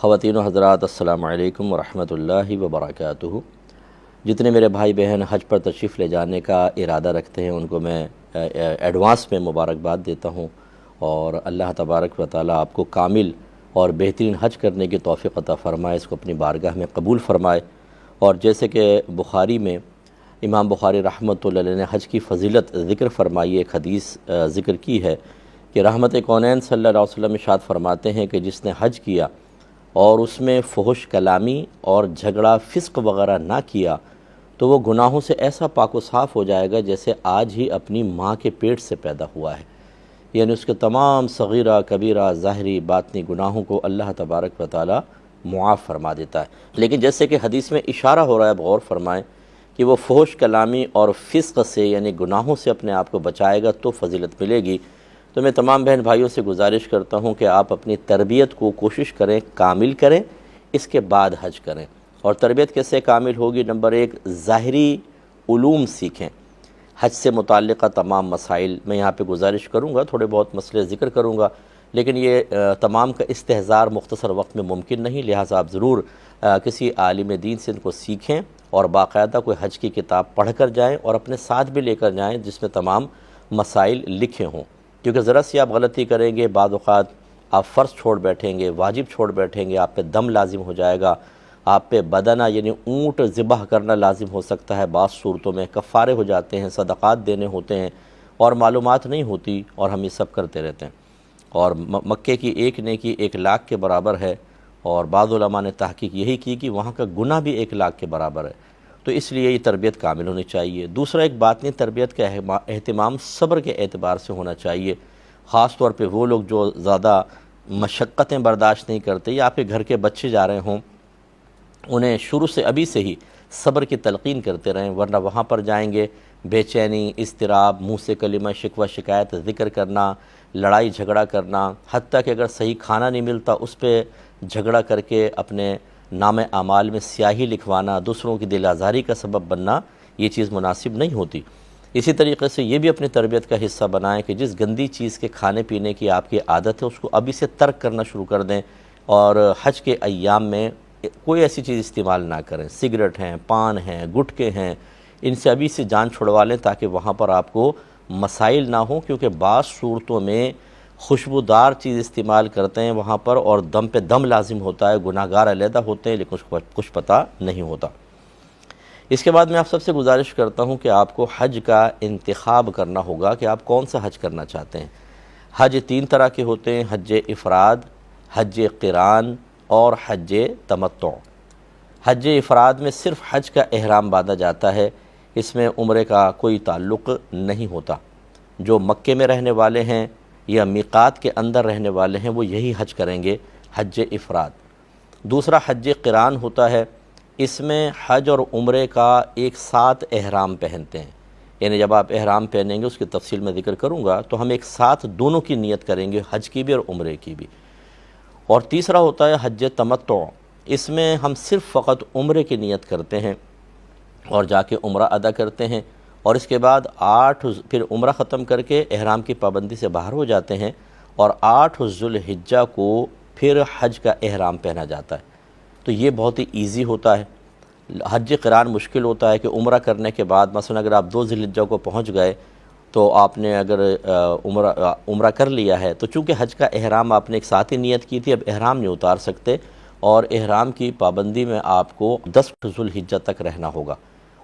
خواتین و حضرات، السلام علیکم ورحمۃ اللہ وبرکاتہ۔ جتنے میرے بھائی بہن حج پر تشریف لے جانے کا ارادہ رکھتے ہیں ان کو میں ایڈوانس میں مبارکباد دیتا ہوں، اور اللہ تبارک و تعالیٰ آپ کو کامل اور بہترین حج کرنے کی توفیق عطا فرمائے، اس کو اپنی بارگاہ میں قبول فرمائے۔ اور جیسے کہ بخاری میں امام بخاری رحمۃ اللہ علیہ نے حج کی فضیلت ذکر فرمائی، ایک حدیث ذکر کی ہے کہ رحمت کونین صلی اللہ علیہ وسلم ارشاد فرماتے ہیں کہ جس نے حج کیا اور اس میں فحش کلامی اور جھگڑا فسق وغیرہ نہ کیا تو وہ گناہوں سے ایسا پاک و صاف ہو جائے گا جیسے آج ہی اپنی ماں کے پیٹ سے پیدا ہوا ہے، یعنی اس کے تمام صغیرہ کبیرہ ظاہری باطنی گناہوں کو اللہ تبارک و تعالی معاف فرما دیتا ہے۔ لیکن جیسے کہ حدیث میں اشارہ ہو رہا ہے، اب غور فرمائیں کہ وہ فحش کلامی اور فسق سے یعنی گناہوں سے اپنے آپ کو بچائے گا تو فضیلت ملے گی۔ تو میں تمام بہن بھائیوں سے گزارش کرتا ہوں کہ آپ اپنی تربیت کو کوشش کریں کامل کریں، اس کے بعد حج کریں۔ اور تربیت کیسے کامل ہوگی؟ نمبر ایک، ظاہری علوم سیکھیں، حج سے متعلقہ تمام مسائل میں یہاں پہ گزارش کروں گا، تھوڑے بہت مسئلے ذکر کروں گا، لیکن یہ تمام کا استحضار مختصر وقت میں ممکن نہیں، لہٰذا آپ ضرور کسی عالم دین سے ان کو سیکھیں اور باقاعدہ کوئی حج کی کتاب پڑھ کر جائیں اور اپنے ساتھ بھی لے کر جائیں جس میں تمام مسائل لکھے ہوں، کیونکہ ذرا سی آپ غلطی کریں گے بعض اوقات آپ فرض چھوڑ بیٹھیں گے، واجب چھوڑ بیٹھیں گے، آپ پہ دم لازم ہو جائے گا، آپ پہ بدنہ یعنی اونٹ ذبح کرنا لازم ہو سکتا ہے، بعض صورتوں میں کفارے ہو جاتے ہیں، صدقات دینے ہوتے ہیں اور معلومات نہیں ہوتی اور ہم یہ سب کرتے رہتے ہیں۔ اور مکے کی ایک نیکی 1,00,000 کے برابر ہے، اور بعض علماء نے تحقیق یہی کی کہ وہاں کا گناہ بھی 1,00,000 کے برابر ہے، تو اس لیے یہ تربیت کامل ہونی چاہیے۔ دوسرا، ایک باطنی تربیت کا اہتمام صبر کے اعتبار سے ہونا چاہیے، خاص طور پہ وہ لوگ جو زیادہ مشقتیں برداشت نہیں کرتے یا آپ کے گھر کے بچے جا رہے ہوں، انہیں شروع سے ابھی سے ہی صبر کی تلقین کرتے رہیں، ورنہ وہاں پر جائیں گے بے چینی، اضطراب، منہ سے کلمہ شکوہ شکایت ذکر کرنا، لڑائی جھگڑا کرنا، حتیٰ کہ اگر صحیح کھانا نہیں ملتا اس پہ جھگڑا کر کے اپنے نام اعمال میں سیاہی لکھوانا، دوسروں کی دل آزاری کا سبب بننا، یہ چیز مناسب نہیں ہوتی۔ اسی طریقے سے یہ بھی اپنی تربیت کا حصہ بنائیں کہ جس گندی چیز کے کھانے پینے کی آپ کی عادت ہے اس کو ابھی سے ترک کرنا شروع کر دیں، اور حج کے ایام میں کوئی ایسی چیز استعمال نہ کریں، سگریٹ ہیں، پان ہیں، گٹکے ہیں، ان سے ابھی سے جان چھڑوا لیں تاکہ وہاں پر آپ کو مسائل نہ ہوں، کیونکہ بعض صورتوں میں خوشبودار چیز استعمال کرتے ہیں وہاں پر اور دم پہ دم لازم ہوتا ہے، گناہگار علیحدہ ہوتے ہیں لیکن اس کو کچھ پتہ نہیں ہوتا۔ اس کے بعد میں آپ سب سے گزارش کرتا ہوں کہ آپ کو حج کا انتخاب کرنا ہوگا کہ آپ کون سا حج کرنا چاہتے ہیں۔ حج 3 طرح کے ہوتے ہیں، حج افراد، حج قران اور حج تمتع۔ حج افراد میں صرف حج کا احرام باندھا جاتا ہے، اس میں عمرے کا کوئی تعلق نہیں ہوتا۔ جو مکے میں رہنے والے ہیں یا میقات کے اندر رہنے والے ہیں وہ یہی حج کریں گے، حج افراد۔ دوسرا حج قران ہوتا ہے، اس میں حج اور عمرے کا ایک ساتھ احرام پہنتے ہیں، یعنی جب آپ احرام پہنیں گے اس کی تفصیل میں ذکر کروں گا، تو ہم ایک ساتھ دونوں کی نیت کریں گے، حج کی بھی اور عمرے کی بھی۔ اور تیسرا ہوتا ہے حج تمتع، اس میں ہم صرف فقط عمرے کی نیت کرتے ہیں اور جا کے عمرہ ادا کرتے ہیں، اور اس کے بعد پھر عمرہ ختم کر کے احرام کی پابندی سے باہر ہو جاتے ہیں، اور 8 ذوالحجہ کو پھر حج کا احرام پہنا جاتا ہے۔ تو یہ بہت ہی ایزی ہوتا ہے۔ حج قران مشکل ہوتا ہے کہ عمرہ کرنے کے بعد مثلا اگر آپ 2 ذوالحجہ کو پہنچ گئے تو آپ نے اگر عمرہ کر لیا ہے تو چونکہ حج کا احرام آپ نے ایک ساتھ ہی نیت کی تھی، اب احرام نہیں اتار سکتے، اور احرام کی پابندی میں آپ کو 10 ذوالحجہ تک رہنا ہوگا۔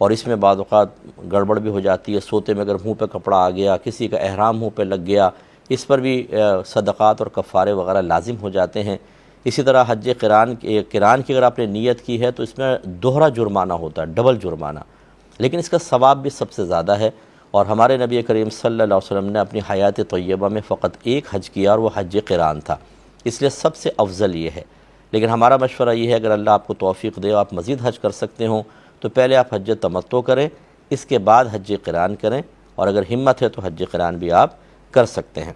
اور اس میں بعض اوقات گڑبڑ بھی ہو جاتی ہے، سوتے میں اگر منہ پہ کپڑا آ گیا، کسی کا احرام منہ پہ لگ گیا، اس پر بھی صدقات اور کفارے وغیرہ لازم ہو جاتے ہیں۔ اسی طرح حج قران کی اگر آپ نے نیت کی ہے تو اس میں دوہرا جرمانہ ہوتا ہے، ڈبل جرمانہ، لیکن اس کا ثواب بھی سب سے زیادہ ہے۔ اور ہمارے نبی کریم صلی اللہ علیہ وسلم نے اپنی حیات طیبہ میں فقط ایک حج کیا اور وہ حج قران تھا، اس لیے سب سے افضل یہ ہے۔ لیکن ہمارا مشورہ یہ ہے اگر اللہ آپ کو توفیق دے آپ مزید حج کر سکتے ہوں تو پہلے آپ حج تمتع کریں، اس کے بعد حج قران کریں، اور اگر ہمت ہے تو حج قران بھی آپ کر سکتے ہیں۔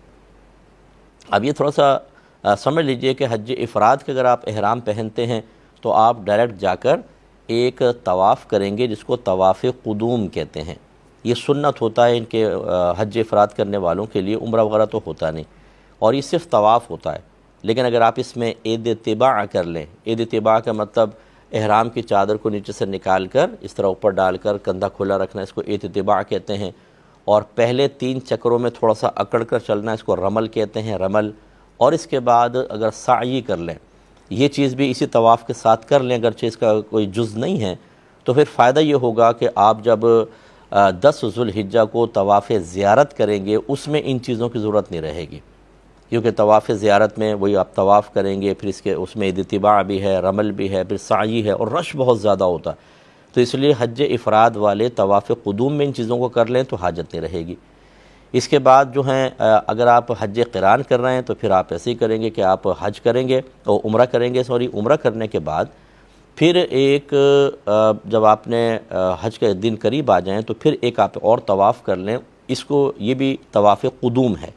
اب یہ تھوڑا سا سمجھ لیجئے کہ حج افراد کے اگر آپ احرام پہنتے ہیں تو آپ ڈائریکٹ جا کر ایک طواف کریں گے جس کو طواف قدوم کہتے ہیں۔ یہ سنت ہوتا ہے ان کے حج افراد کرنے والوں کے لیے، عمرہ وغیرہ تو ہوتا نہیں، اور یہ صرف طواف ہوتا ہے۔ لیکن اگر آپ اس میں عید طباع کر لیں، عید طباع کا مطلب احرام کی چادر کو نیچے سے نکال کر اس طرح اوپر ڈال کر کندھا کھلا رکھنا، اس کو عید طباع کہتے ہیں، اور پہلے 3 چکروں میں تھوڑا سا اکڑ کر چلنا، اس کو رمل کہتے ہیں، رمل، اور اس کے بعد اگر سعی کر لیں، یہ چیز بھی اسی طواف کے ساتھ کر لیں، اگرچہ اس کا کوئی جز نہیں ہے، تو پھر فائدہ یہ ہوگا کہ آپ جب 10 ذو الحجہ کو طواف زیارت کریں گے اس میں ان چیزوں کی ضرورت نہیں رہے گی، کیونکہ طواف زیارت میں وہی آپ طواف کریں گے، پھر اس میں عید طباع بھی ہے، رمل بھی ہے، پھر سعی ہے، اور رش بہت زیادہ ہوتا ہے، تو اس لیے حج افراد والے طواف قدوم میں ان چیزوں کو کر لیں تو حاجت نہیں رہے گی۔ اس کے بعد جو ہیں اگر آپ حج قران کر رہے ہیں تو پھر آپ ایسے ہی کریں گے کہ آپ حج کریں گے، اور عمرہ کریں گے، عمرہ کرنے کے بعد پھر ایک جب آپ نے حج کے دن قریب آ جائیں تو پھر ایک آپ اور طواف کر لیں، اس کو یہ بھی طواف قدوم ہے،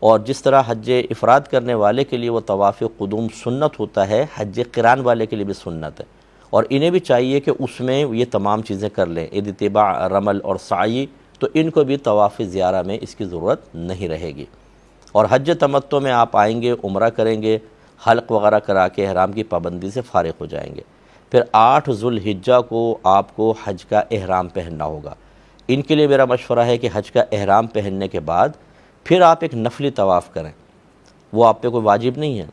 اور جس طرح حج افراد کرنے والے کے لیے وہ طواف قدوم سنت ہوتا ہے، حج قران والے کے لیے بھی سنت ہے، اور انہیں بھی چاہیے کہ اس میں یہ تمام چیزیں کر لیں، عید طباع، رمل اور سعی، تو ان کو بھی طواف زیارہ میں اس کی ضرورت نہیں رہے گی۔ اور حج تمتع میں آپ آئیں گے، عمرہ کریں گے، حلق وغیرہ کرا کے احرام کی پابندی سے فارغ ہو جائیں گے، پھر 8 ذو الحجہ کو آپ کو حج کا احرام پہننا ہوگا۔ ان کے لیے میرا مشورہ ہے کہ حج کا احرام پہننے کے بعد پھر آپ ایک نفلی طواف کریں، وہ آپ پہ کوئی واجب نہیں ہے،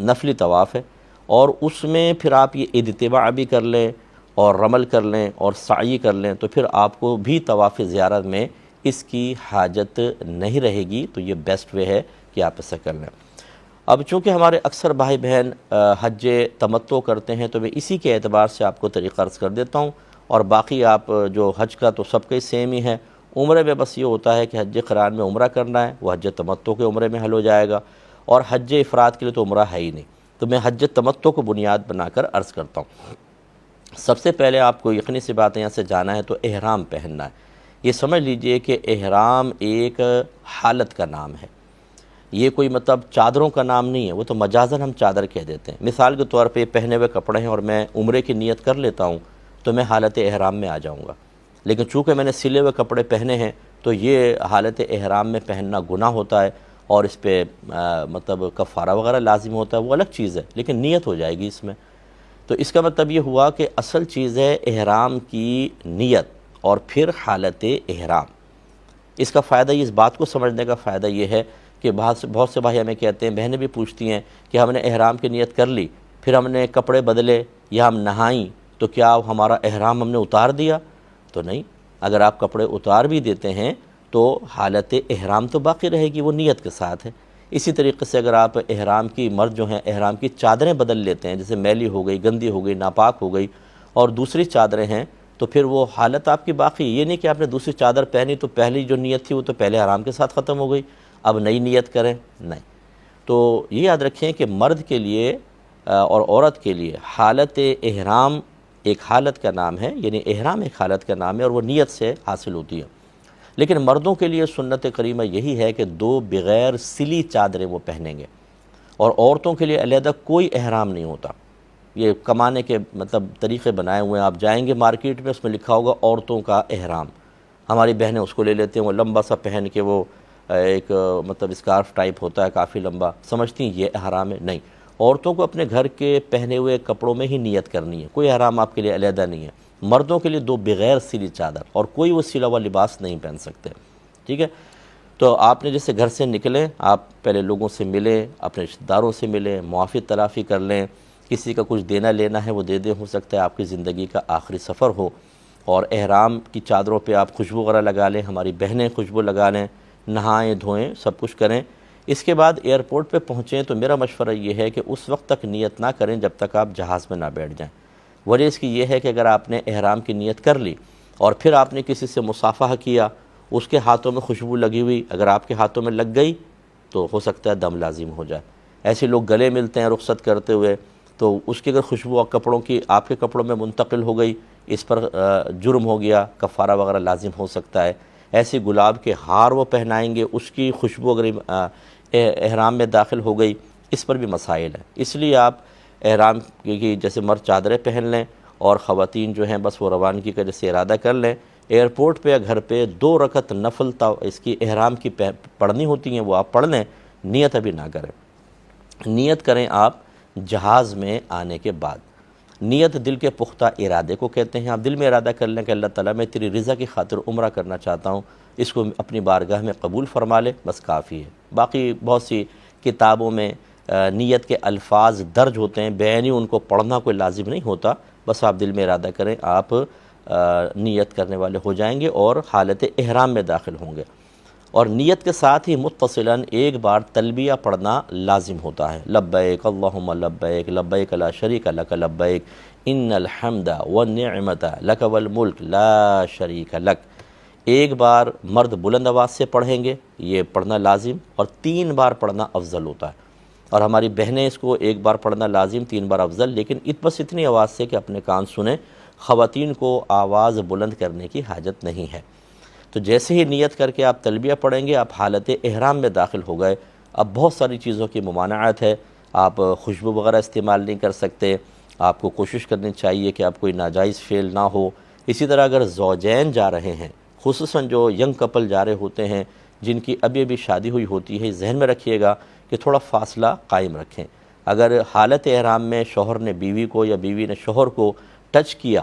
نفلی طواف ہے، اور اس میں پھر آپ یہ عید طباع بھی کر لیں اور رمل کر لیں اور سعی کر لیں، تو پھر آپ کو بھی طواف زیارت میں اس کی حاجت نہیں رہے گی، تو یہ بیسٹ وے ہے کہ آپ ایسا کر لیں۔ اب چونکہ ہمارے اکثر بھائی بہن حج تمتع کرتے ہیں تو میں اسی کے اعتبار سے آپ کو طریقہ عرض کر دیتا ہوں، اور باقی آپ جو حج کا تو سب کا سیم ہی ہے، عمرے میں بس یہ ہوتا ہے کہ حج قران میں عمرہ کرنا ہے، وہ حج تمتع کے عمرے میں حل ہو جائے گا، اور حج افراد کے لیے تو عمرہ ہے ہی نہیں، تو میں حج تمتع کو بنیاد بنا کر عرض کرتا ہوں۔ سب سے پہلے آپ کو یقینی سی بات یہاں سے جانا ہے تو احرام پہننا ہے۔ یہ سمجھ لیجئے کہ احرام ایک حالت کا نام ہے، یہ کوئی مطلب چادروں کا نام نہیں ہے، وہ تو مجازاً ہم چادر کہہ دیتے ہیں۔ مثال کے طور پہ پہنے ہوئے کپڑے ہیں اور میں عمرے کی نیت کر لیتا ہوں تو میں حالت احرام میں آ جاؤں گا، لیکن چونکہ میں نے سلے ہوئے کپڑے پہنے ہیں تو یہ حالت احرام میں پہننا گناہ ہوتا ہے، اور اس پہ مطلب کفارہ وغیرہ لازم ہوتا ہے، وہ الگ چیز ہے، لیکن نیت ہو جائے گی اس میں۔ تو اس کا مطلب یہ ہوا کہ اصل چیز ہے احرام کی نیت اور پھر حالت احرام۔ اس کا فائدہ، اس بات کو سمجھنے کا فائدہ یہ ہے کہ بہت سے بھائی ہمیں کہتے ہیں، بہنیں بھی پوچھتی ہیں کہ ہم نے احرام کی نیت کر لی، پھر ہم نے کپڑے بدلے یا ہم نہائیں تو کیا ہمارا احرام ہم نے اتار دیا؟ تو نہیں، اگر آپ کپڑے اتار بھی دیتے ہیں تو حالت احرام تو باقی رہے گی، وہ نیت کے ساتھ ہے۔ اسی طریقے سے اگر آپ احرام کی مرد جو ہیں احرام کی چادریں بدل لیتے ہیں، جیسے میلی ہو گئی، گندی ہو گئی، ناپاک ہو گئی، اور دوسری چادریں ہیں، تو پھر وہ حالت آپ کی باقی، یہ نہیں کہ آپ نے دوسری چادر پہنی تو پہلی جو نیت تھی وہ تو پہلے احرام کے ساتھ ختم ہو گئی، اب نئی نیت کریں، نہیں۔ تو یہ یاد رکھیں کہ مرد کے لیے اور عورت کے لیے حالت احرام ایک حالت کا نام ہے، یعنی احرام ایک حالت کا نام ہے، اور وہ نیت سے حاصل ہوتی ہے۔ لیکن مردوں کے لیے سنت کریمہ یہی ہے کہ 2 بغیر سلی چادریں وہ پہنیں گے، اور عورتوں کے لیے علیحدہ کوئی احرام نہیں ہوتا۔ یہ کمانے کے مطلب طریقے بنائے ہوئے ہیں، آپ جائیں گے مارکیٹ میں، اس میں لکھا ہوگا عورتوں کا احرام، ہماری بہنیں اس کو لے لیتے ہیں، وہ لمبا سا پہن کے، وہ ایک مطلب اسکارف ٹائپ ہوتا ہے کافی لمبا، سمجھتی ہیں یہ احرام ہے۔ نہیں، عورتوں کو اپنے گھر کے پہنے ہوئے کپڑوں میں ہی نیت کرنی ہے، کوئی احرام آپ کے لیے علیحدہ نہیں ہے۔ مردوں کے لیے 2 بغیر سلی چادر، اور کوئی وہ سلا ہوا لباس نہیں پہن سکتے، ٹھیک ہے؟ تو آپ نے جیسے گھر سے نکلیں، آپ پہلے لوگوں سے ملیں، اپنے رشتہ داروں سے ملیں، معافی تلافی کر لیں، کسی کا کچھ دینا لینا ہے وہ دے دیں، ہو سکتا ہے آپ کی زندگی کا آخری سفر ہو، اور احرام کی چادروں پہ آپ خوشبو وغیرہ لگا لیں، ہماری بہنیں خوشبو لگا لیں، نہائیں دھوئیں، سب کچھ کریں۔ اس کے بعد ایئرپورٹ پہ پہنچیں تو میرا مشورہ یہ ہے کہ اس وقت تک نیت نہ کریں جب تک آپ جہاز میں نہ بیٹھ جائیں۔ وجہ اس کی یہ ہے کہ اگر آپ نے احرام کی نیت کر لی اور پھر آپ نے کسی سے مصافحہ کیا، اس کے ہاتھوں میں خوشبو لگی ہوئی اگر آپ کے ہاتھوں میں لگ گئی تو ہو سکتا ہے دم لازم ہو جائے۔ ایسے لوگ گلے ملتے ہیں رخصت کرتے ہوئے، تو اس کی اگر خوشبو کپڑوں کی آپ کے کپڑوں میں منتقل ہو گئی، اس پر جرم ہو گیا، کفارہ وغیرہ لازم ہو سکتا ہے۔ ایسے گلاب کے ہار وہ پہنائیں گے، اس کی خوشبو اگر احرام میں داخل ہو گئی، اس پر بھی مسائل ہیں۔ اس لیے آپ احرام کی جیسے مرد چادریں پہن لیں، اور خواتین جو ہیں بس وہ روانگی کا جیسے ارادہ کر لیں، ایئرپورٹ پہ یا گھر پہ 2 رکعت نفل اس کی احرام کی پڑھنی ہوتی ہیں، وہ آپ پڑھ لیں، نیت ابھی نہ کریں۔ نیت کریں آپ جہاز میں آنے کے بعد۔ نیت دل کے پختہ ارادے کو کہتے ہیں۔ آپ دل میں ارادہ کر لیں کہ اللہ تعالیٰ میں تیری رضا کی خاطر عمرہ کرنا چاہتا ہوں، اس کو اپنی بارگاہ میں قبول فرما لے، بس کافی ہے۔ باقی بہت سی کتابوں میں نیت کے الفاظ درج ہوتے ہیں، بعینی ان کو پڑھنا کوئی لازم نہیں ہوتا، بس آپ دل میں ارادہ کریں، آپ نیت کرنے والے ہو جائیں گے اور حالت احرام میں داخل ہوں گے۔ اور نیت کے ساتھ ہی متصلاً ایک بار تلبیہ پڑھنا لازم ہوتا ہے، لبیک اللہم لبیک لبیک لا شریک لک لبیک ان الحمد والنعمت لک والملک لا شریک لک۔ ایک بار مرد بلند آواز سے پڑھیں گے، یہ پڑھنا لازم، اور 3 بار پڑھنا افضل ہوتا ہے۔ اور ہماری بہنیں اس کو 1 بار پڑھنا لازم، 3 بار افضل، لیکن بس اتنی آواز سے کہ اپنے کان سنیں، خواتین کو آواز بلند کرنے کی حاجت نہیں ہے۔ تو جیسے ہی نیت کر کے آپ تلبیہ پڑھیں گے، آپ حالت احرام میں داخل ہو گئے۔ اب بہت ساری چیزوں کی ممانعت ہے، آپ خوشبو وغیرہ استعمال نہیں کر سکتے، آپ کو کوشش کرنی چاہیے کہ آپ کوئی ناجائز فعل نہ ہو۔ اسی طرح اگر زوجین جا رہے ہیں، خصوصاً جو ینگ کپل جا رہے ہوتے ہیں، جن کی ابھی شادی ہوئی ہوتی ہے، ذہن میں رکھیے گا کہ تھوڑا فاصلہ قائم رکھیں۔ اگر حالت احرام میں شوہر نے بیوی کو یا بیوی نے شوہر کو ٹچ کیا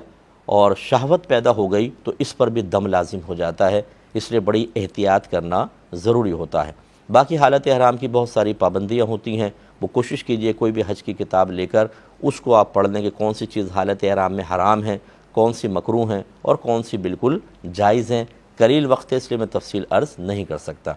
اور شہوت پیدا ہو گئی تو اس پر بھی دم لازم ہو جاتا ہے، اس لیے بڑی احتیاط کرنا ضروری ہوتا ہے۔ باقی حالت احرام کی بہت ساری پابندیاں ہوتی ہیں، وہ کوشش کیجئے کوئی بھی حج کی کتاب لے کر اس کو آپ پڑھ لیں کہ کون سی چیز حالت احرام میں حرام ہے، کون سی مکروہ ہیں اور کون سی بالکل جائز ہیں۔ قلیل وقت ہے اس لیے میں تفصیل عرض نہیں کر سکتا۔